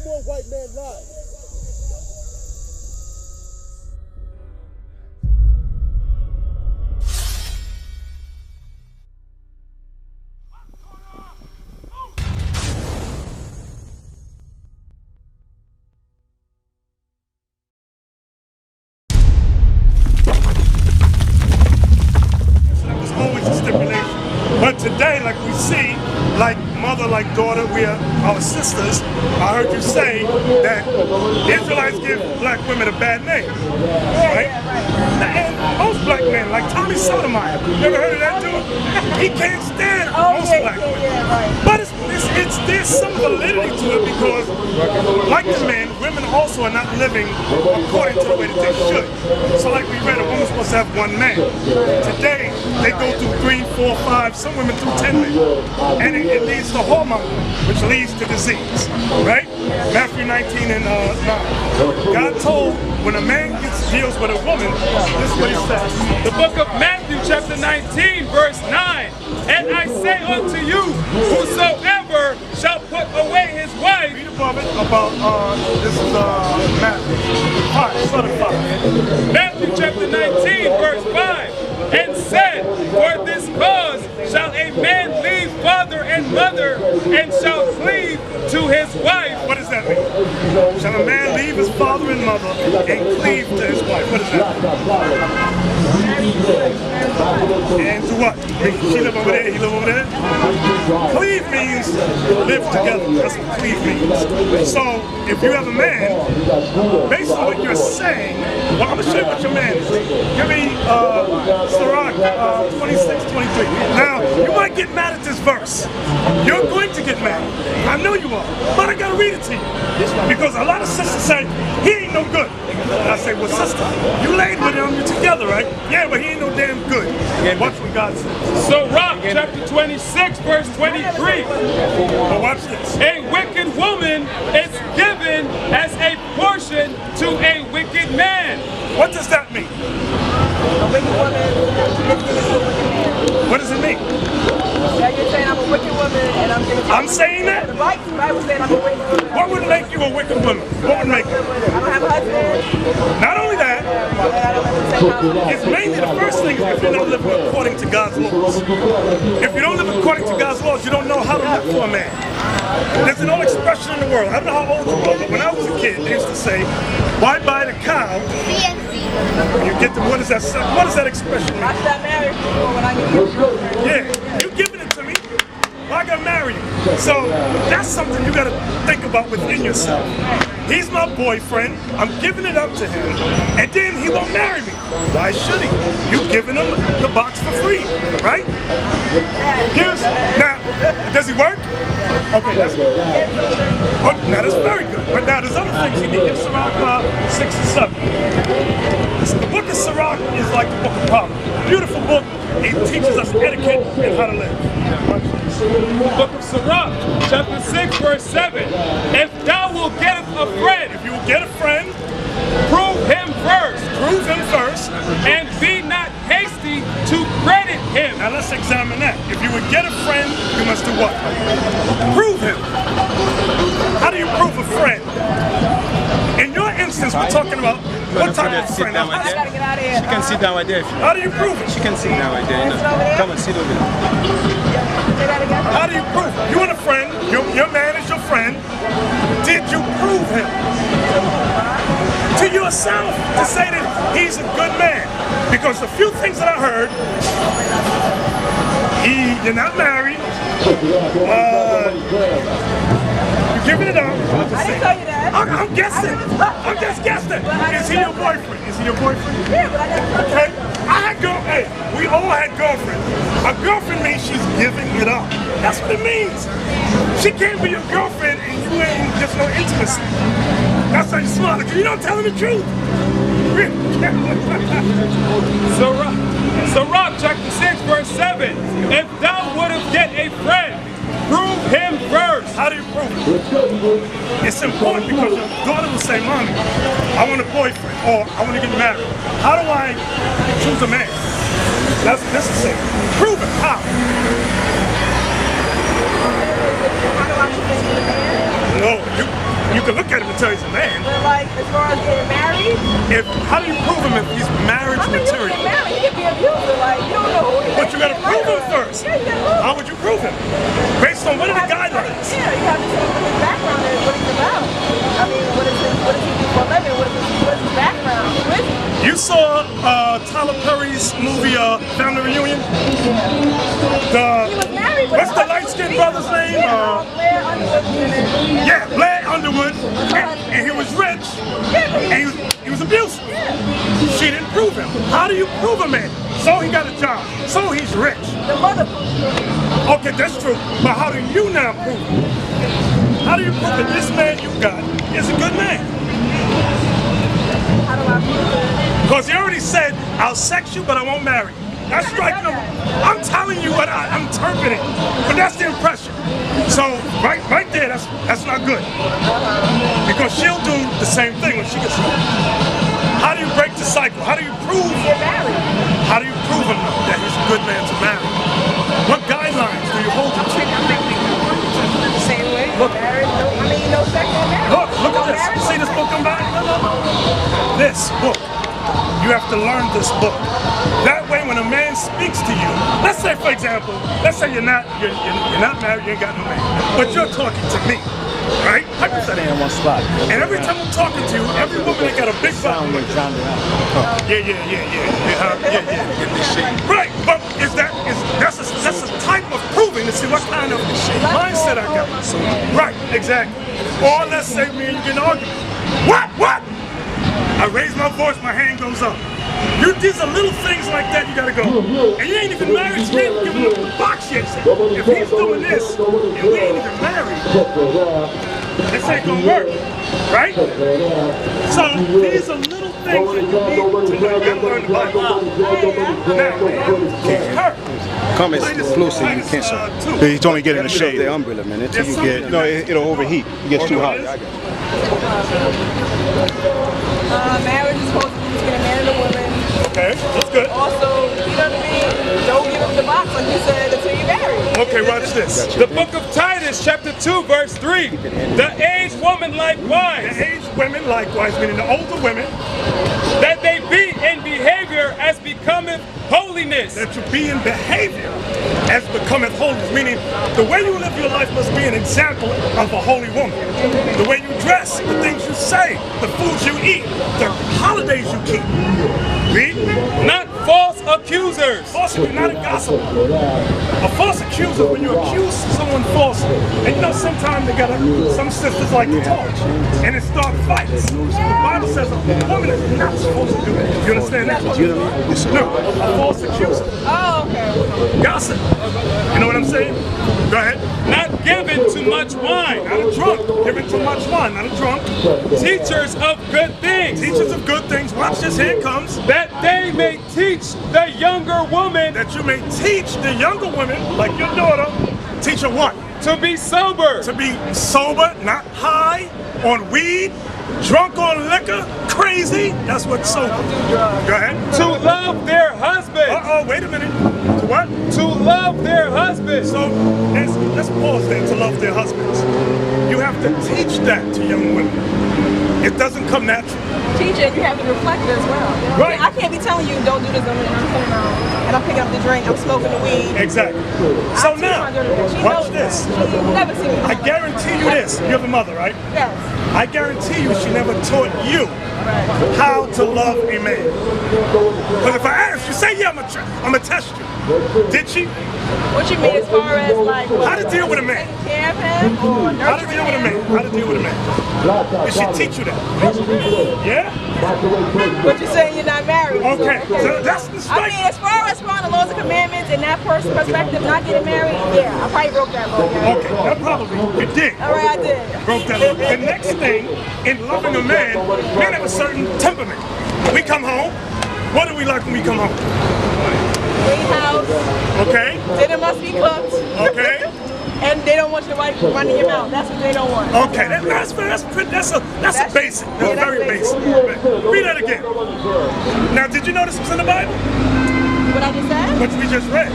No more white man lies. But today, like we see, like mother, like daughter, we are our sisters. I heard you say that Israelites give black women a bad name, right? And most black men, like Tommy Sotomayor, never heard of that dude? He can't stand most black women. But there's some validity to it because, like the men, women also are not living according to the way that they should. So like we read, a woman's supposed to have one man. Today, they go through 3, 4, 5, some women through 10 men. And it leads to hormone, which leads to disease, right? Matthew 19 and 9. God told when a man deals with a woman, this is what he says. The book of Matthew chapter 19 verse 9. And I say unto you, whosoever shall put away his wife. Read above it about, this is Matthew. Matthew chapter 19 verse 5. And said, for this cause shall a man leave father and mother, and shall cleave to his wife. What does that mean? Shall a man leave his father and mother and cleave to his wife? What does that mean? And to what? She live over there, he live over there? Cleave means live together. That's what cleave means. So, if you have a man, basically what you're saying, well, I'm going to show you what your man is. Give me Sirach 26, 23. Now, you might get mad at this verse. You're going to get mad. I know you are. But I got to read it to you. Because a lot of sisters say, he ain't no good. And I say, well, sister, you laid with him, you're together, right? Yeah, but he ain't no damn good. Watch what God says. Sirach chapter 26, verse 23. Well, watch this. A wicked woman is given as a portion to a wicked man. What does that mean? A wicked woman is given to a wicked man. What does it mean? Yeah, you're saying I'm a wicked woman and I'm giving to I'm saying that? The Bible said I'm a wicked woman. What would make you a wicked woman? What would make you? I don't have a husband. Not only that, it's mainly the first thing is if you're not living according to God's laws. If you don't live according to God's laws, you don't know how to look for a man. There's an old expression in the world. I don't know how old you are, but when I was a kid, they used to say, why buy the cow? You get the, what is that expression mean? I should have married people when I get you. Yeah, you giving it to me. Well, I gotta marry you. So that's something you gotta think about within yourself. He's my boyfriend, I'm giving it up to him, and then he won't marry me. Why should he? You giving him the box for free, right? Now, does he work? Okay, that's good. Oh, now that's very good. But now there's other things you need in Sirach 6 and 7. The book of Sirach is like the book of Proverbs. Beautiful book. It teaches us etiquette and how to live. Book of Sirach, chapter 6, verse 7. If thou wilt get a friend, if you will get a friend, prove him first. Prove him first. And be not hasty to credit him. Now let's examine that. If you would get a friend, you must do what? Prove him. How do you prove a friend? In your instance, we're talking about what type of friend? I gotta get out of here. She can sit down right there. How do you prove it? She can sit down right there. Come and sit over there. How do you prove it? You want a friend, your man is your friend. Did you prove him? To yourself, to say that he's a good man. Because the few things that I heard, you're not married, you're giving it up. I didn't tell you that. I'm guessing. I'm just guessing. Is he your boyfriend? Is he your boyfriend? Yeah, but I never. Okay. Hey, we all had girlfriends. A girlfriend means she's giving it up. That's what it means. She can't be your girlfriend and you ain't just no intimacy. That's how you smart, because you don't tell her the truth. Sirach chapter 6, verse 7. If thou wouldst get a friend, prove him first. How do you prove it? It's important because your daughter will say, Mommy, I want a boyfriend, or I want to get married. How do I choose a man? That's necessary. Prove it. How? No, you can tell he's a man. But like, as far as getting married, How do you prove him if he's marriage I mean, you material? get married, he can be abusive. Like, you don't know who he is. But you gotta prove him first. Yeah, you gotta prove How would you prove him? Based on what are the guidelines? Yeah, you have to see what his background is, what he's about. I mean, what does he do for a living? What is his background? Who is he? You saw Tyler Perry's movie Family Reunion? He was married with What's the light-skinned brother's name? Blair Underwood. Yeah, Blair Underwood. And he was rich. And he was abusive. She didn't prove him. How do you prove a man? So he got a job. So he's rich. The mother. Okay, that's true. But how do you now prove it? How do you prove that this man you got is a good man? How do I prove it? Because he already said, I'll sex you, but I won't marry you. That's strike number. I'm telling you what I'm interpreting, but that's the impression. So right there, that's not good. Because she'll do the same thing when she gets home. How do you break the cycle? How do you prove? Get married. How do you prove him that he's a good man to marry? What guidelines do you hold him to? The same way. Look. Married. No sex in marriage. Look at this. You see this book I'm buying? This book. You have to learn this book. That way when a man speaks to you, let's say for example, let's say you're not married, you ain't got no man, but you're talking to me, right? Hypothetically. In one spot. And every time I'm talking to you, every woman that got a big butt. Yeah. Right, but that's a type of proving to see what kind of mindset I got. Right, exactly. Or let's say me and you get an argument. What? I raise my voice, my hand goes up. These are little things like that you gotta go. And you ain't even married, you ain't even giving up the box yet. If he's doing this, and we ain't even married, this ain't gonna work, right? So these are little things that you need to learn. You gotta learn the Bible. Now, her. Come as close as you can, sir. Two. He told me get in the shade. The umbrella, man. Until you Yes, get, No, it'll overheat. It gets too hot. Marriage is supposed to be between a man and a woman. Okay, that's good. Also, you know what I mean? Don't give up the box like you said until you're married. Okay, watch this. The book of Titus, chapter 2, verse 3. The aged woman likewise, The aged women likewise, meaning the older women, that they be in behavior as becometh holiness. that you be in behavior as becometh holiness, meaning the way you live your life must be an example of a holy woman. The way you dress, the things you say, the foods you eat, the holidays you keep. Read. Not false accusers, Falsely, not a gossip. A false accuser, when you accuse someone falsely, and you know sometimes they got some sisters like to talk, and it starts fights. The Bible says a woman is not supposed to do that. You understand that? No, a false accuser. Oh, okay. Gossip. You know what I'm saying? Go ahead. not given to much wine, Not a drunk. Giving too much wine. Not a drunk. teachers of good things, Teachers of good things. Watch this. Here it comes. that they may teach the younger woman That you may teach the younger women, like your daughter, teach her what? to be sober, To be sober, not high on weed, drunk on liquor, crazy. That's what sober. Go ahead. to love their husbands, Uh-oh, wait a minute. To what? to love their husbands. So let's pause there. To love their husbands. You have to teach that to young women. It doesn't come natural. Teacher, you have to reflect it as well. You know? Right. I can't be telling you don't do this and I'm coming out and I'm picking up the drink, I'm smoking the weed. Exactly. So I teach now, my daughter that. She watch knows this. that. She's never seen me. I guarantee you this. You have a mother, right? Yes. I guarantee you she never taught you how to love a man. Because if I ask you, say, yeah, I'm going to test you. Did she? What you mean as far as like what, How to deal with a man. taking care of him or How to nurturing deal with a him? man. How to deal with a man. Did she teach you that? Yeah? But you're saying you're not married. Okay. So that's the I strike. mean, as far as following the laws and commandments and that person's perspective, not getting married, yeah, I probably broke that law. Yeah. Okay, that probably you did. All right, I did. Broke that law. The next thing in loving a man, men have a certain temperament. We come home. What do we like when we come home? Clean house, Okay? dinner must be cooked, Okay? and they don't want your wife running your mouth. That's what they don't want. Okay, that's a basic. That's yeah, that's very basic. basic. Read that again. Now, did you know this was in the Bible? What I just said? What we just read.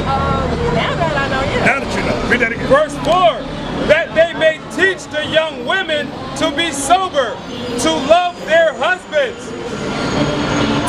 Now that I know, yeah. Now that you know. Read that again. Verse 4, that they may teach the young women to be sober, to love their husbands,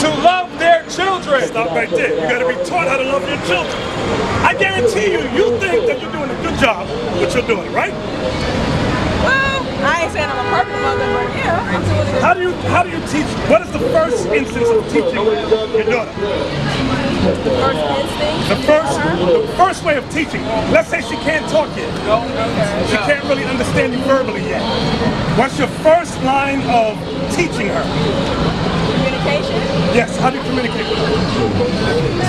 to love their children. Stop right there. You gotta be taught how to love your children. I guarantee you, you think that you're doing a good job, but you're doing it, right? Well, I ain't saying I'm a perfect mother, but yeah, I'm doing it. How do you teach? What is the first instance of teaching your daughter? First instinct. The first way of teaching. Let's say she can't talk yet. She can't really understand you verbally yet. What's your first line of teaching her? Communication. Yes. How do you communicate with her?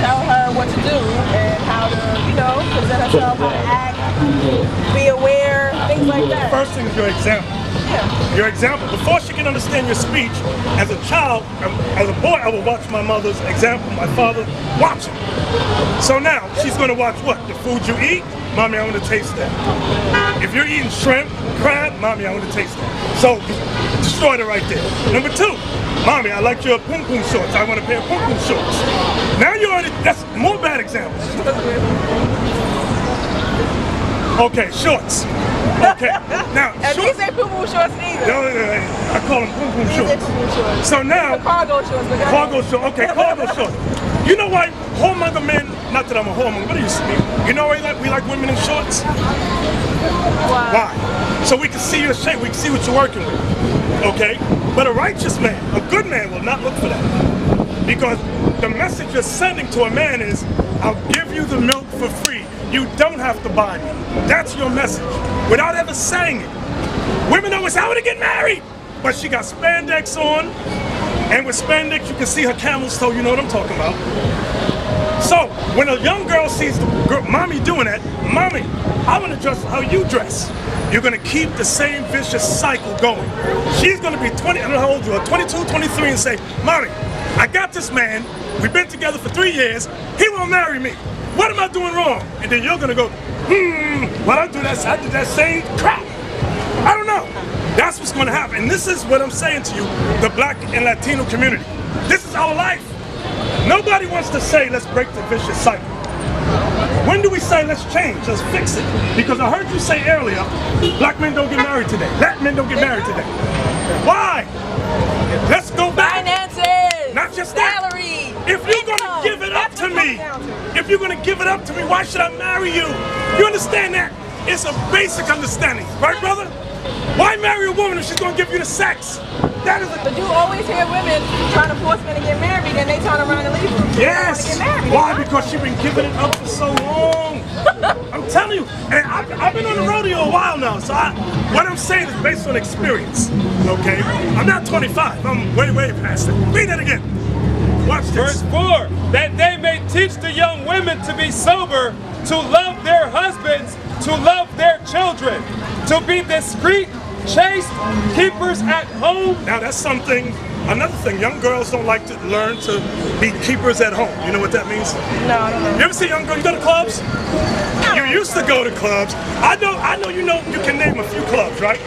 Tell her what to do and how to, present herself, how to act, be aware, things like that. First thing is your example. Yeah. Your example. Before she can understand your speech, as a child, as a boy, I would watch my mother's example, my father, watch it. So now, she's going to watch what? The food you eat? Mommy, I want to taste that. If you're eating shrimp, crab, Mommy, I want to taste that. So, destroyed it right there. Number 2, Mommy, I like your pum pum shorts. I want a pair of pum pum shorts. Now you already, that's more bad examples. Okay, shorts. Okay, now And shorts. these ain't poo-poo shorts neither. No, I call them pum pum These ain't shorts. poo-poo shorts. So now, Cargo shorts. But cargo shorts. Okay, cargo shorts. You know why whoremonger men? Not that I'm a whoremonger, but you know why we like women in shorts? Why? So we can see your shape. We can see what you're working with. Okay, but a righteous man, a good man, will not look for that, because the message you're sending to a man is, I'll give you the milk for free. You don't have to buy me. That's your message, without ever saying it. Women always, I want to get married, but she got spandex on, and with spandex you can see her camel's toe. You know what I'm talking about. So when a young girl sees the mommy doing that, Mommy, I want to dress how you dress. You're going to keep the same vicious cycle going. She's going to be 20, I don't know how old you are, 22, 23, and say, Mommy, I got this man. We've been together for 3 years. He won't marry me. What am I doing wrong? And then you're going to go, well, I did that same crap. I don't know. That's what's going to happen. And this is what I'm saying to you, the Black and Latino community. This is our life. Nobody wants to say, let's break the vicious cycle. When do we say, let's change, let's fix it? Because I heard you say earlier, black men don't get married today. Black men don't get married today. Why? Let's go back. Finances. Not just that. Salary. If you're going to give it up to me, why should I marry you? You understand that? It's a basic understanding. Right, brother? Why marry a woman if she's going to give you the sex? That is But you always hear women trying to force men to get married, and they turn around and leave them. Yes. They don't wanna get married. Why? Because she's been giving it up for so long. I'm telling you, and I've been on the rodeo a while now, so what I'm saying is based on experience. Okay, I'm not 25. I'm way past it. Read that again. Watch this. Verse 4, that they may teach the young women to be sober, to love their husbands, to love their children, to be discreet, chaste, keepers at home. Now that's something, another thing, young girls don't like to learn to be keepers at home. You know what that means? No, I don't know. You ever see young girls, you go to clubs? You used to go to clubs. I know you can name a few clubs, right?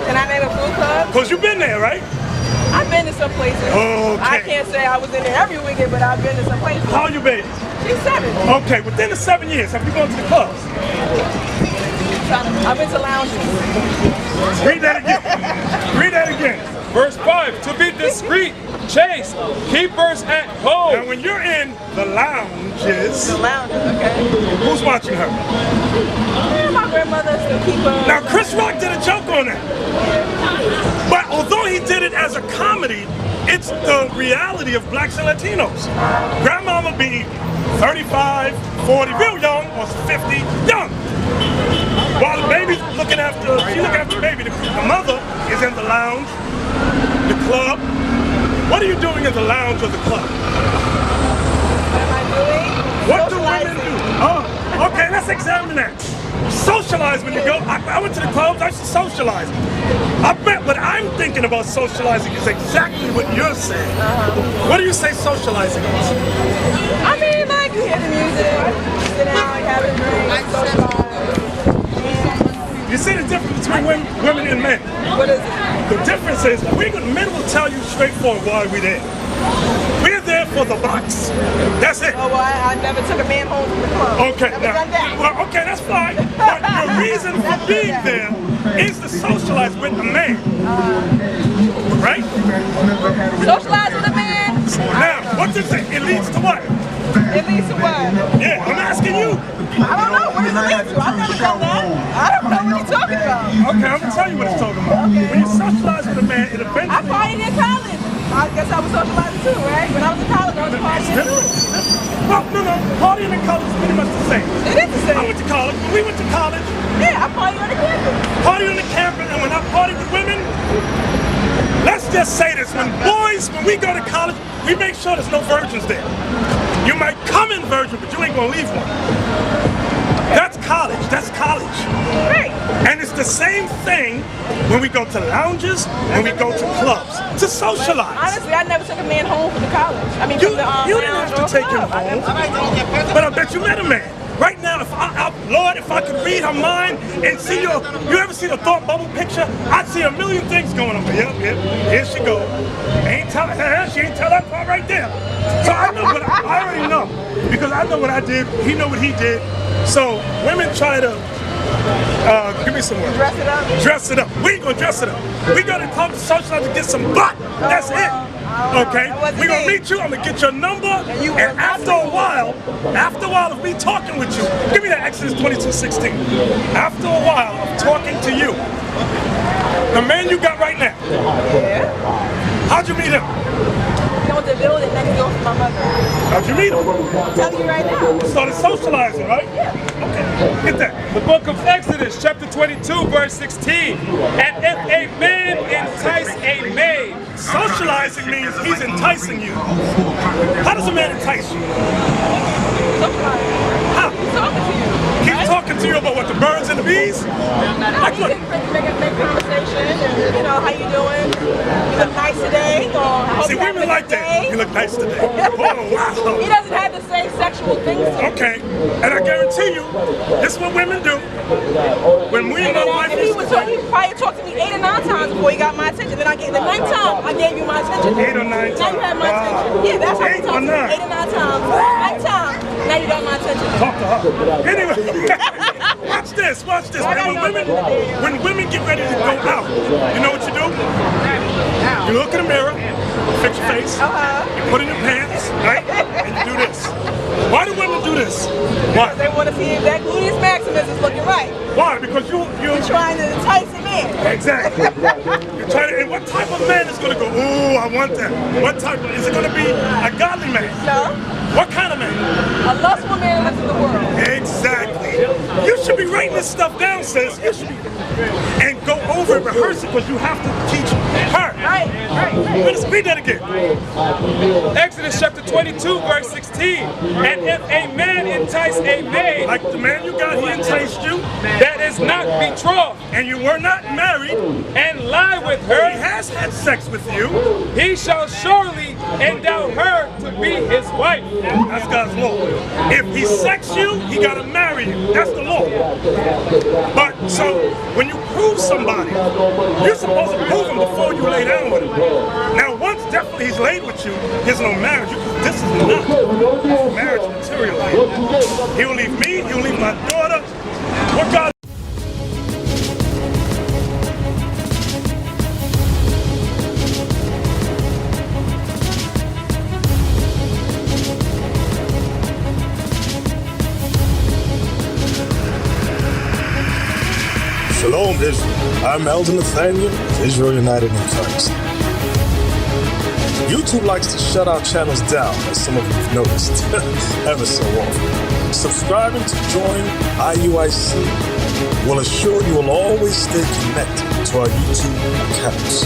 Can I name a food club? Because you've been there, right? I've been to some places. Okay. I can't say I was in there every weekend, but I've been to some places. How old you baby? She's 7. Okay, within the 7 years, have you gone to the clubs? I've been to lounges. Read that again. Read that again. Verse 5, to be discreet, chaste, keepers at home. Now when you're in the lounges, The lounges, okay. who's watching her? Yeah, my grandmother's the keeper. Now Chris Rock did a joke on that. But although he did it as a comedy, it's the reality of blacks and Latinos. Grandmama be 35, 40, real young, or 50, young. While the baby's she looking after the baby. The mother is in the lounge, the club. What are you doing in the lounge or the club? What am I doing? What do women do? Oh, okay, let's examine that. Socialize when you go. I went to the clubs, I used to socialize. I bet what I'm thinking about socializing is exactly what you're saying. What do you say socializing is? I mean, like, you hear the music, sit down, have a drink, socialize. You see the difference between women and men? What is it? The difference is men will tell you straightforward why we're there. We're there for the box. That's it. Oh, well, I never took a man home from the club. Okay, Never done that. well, okay, that's fine. But your reason for being there is to socialize with a man. Right? Socialize with a man? Now, what does it leads to what? It leads to what? Yeah, I'm asking you. I don't know. What does it lead to? I've never done that. I don't know what you're talking about. Okay, I'm gonna tell you what it's talking about. Okay. When you socialize with a man, it eventually... I partied in college. I guess I was socializing too, right? When I was in college, I was partying too. Well, no. Partying in college is pretty much the same. It is the I same. went to college. When we went to college, Yeah, I partied on the campus. party on the campus, and when I party with women, let's just say this, when we go to college, we make sure there's no virgins there. You might come in virgin, but you ain't gonna leave one. That's college. Right. And it's the same thing when we go to lounges, when we go to clubs, to socialize. Honestly, I never took a man home from the college. I mean, You from the didn't have to take him club. I never home, took him home. but I bet you met a man. Right now, Lord, if I could read her mind and see you ever see the thought bubble picture? I'd see a million things going on. Yep, here she goes. She ain't tell that part right there. So I know what I already know, because I know what I did. He know what he did. So women try to give me some words. Dress it up. Dress it up. We ain't gonna dress it up. We gonna come to socialize to get some butt. That's it. Okay? We gonna meet you. I'm gonna get your number. And after a while of me talking with you, give me that Exodus 22:16. After a while of talking to you, the man you got right now. Yeah. How'd you meet him? You know the building next door from my mother. How'd you meet him? I'm telling you right now. Started socializing, right? Yeah. Okay. Get that. The book of Exodus, chapter 22, verse 16. And if a man entice a maid, Socializing means he's enticing you. How does a man entice you? Socialize. How? He's talking to you. Keep talking to you about what, the birds and the bees? No, Like you what? can make conversation and, you know, how you doing? You look nice today. Or I hope See, you have a women good like that. day. You look nice today. Oh, He wow. doesn't have to say sexual things to you. Okay, and I guarantee you, this is what women do. When we and my wife And he probably talked to me 8 or 9 times before he got my attention. Then I gave the 9th time I gave you my attention. 8 or 9 Now you times. have my Wow. attention. Yeah, that's how he 8 or talked to me 9. 8 or 9 times. 9th time. Now you got my attention. Talk to her. Anyway, watch this. When women get ready to go out, you know what you do? You look in the mirror, fix your face, you put in your pants, right? And you do this. Why do women do this? Why? They want to see if that gluteus maximus is looking right. Why? Because you're Trying to entice him in. Exactly. You're trying to, and what type of man is going to go, ooh, I want that? What type of, is it going to be a godly man? No. What kind of man? A lustful man lives in the world. Exactly. You should be writing this stuff down, sis. You should be, and go over it, rehearse it, because you have to teach her. Right. Let's read that again. Exodus chapter 22, verse 16. And if a man entice a maid, Like the man you got, he enticed you, that is not betrothed, and you were not married, and lie with he her, has had sex with you. he shall surely endow her to be his wife. That's God's law. If he sexed you, he got to marry you. That's the law. But so when you prove somebody, you're supposed to prove him before you lay down with him. Now, once definitely he's laid with you, there's no marriage. This is not marriage material. He'll leave me, he'll leave my daughter. What God? Shalom, Israel. I'm Elder Nathanyel of Israel United in Christ. YouTube likes to shut our channels down, as some of you have noticed, ever so often. Subscribing to join IUIC will assure you will always stay connected to our YouTube accounts.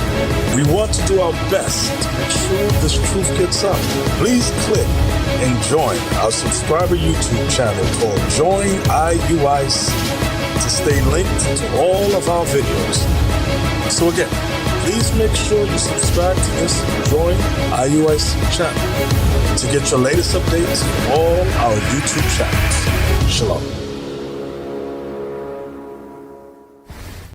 We want to do our best to make sure this truth gets out. Please click and join our subscriber YouTube channel called Join IUIC to stay linked to all of our videos. So again, please make sure you subscribe to this Join IUIC channel to get your latest updates from all our YouTube channels. Shalom.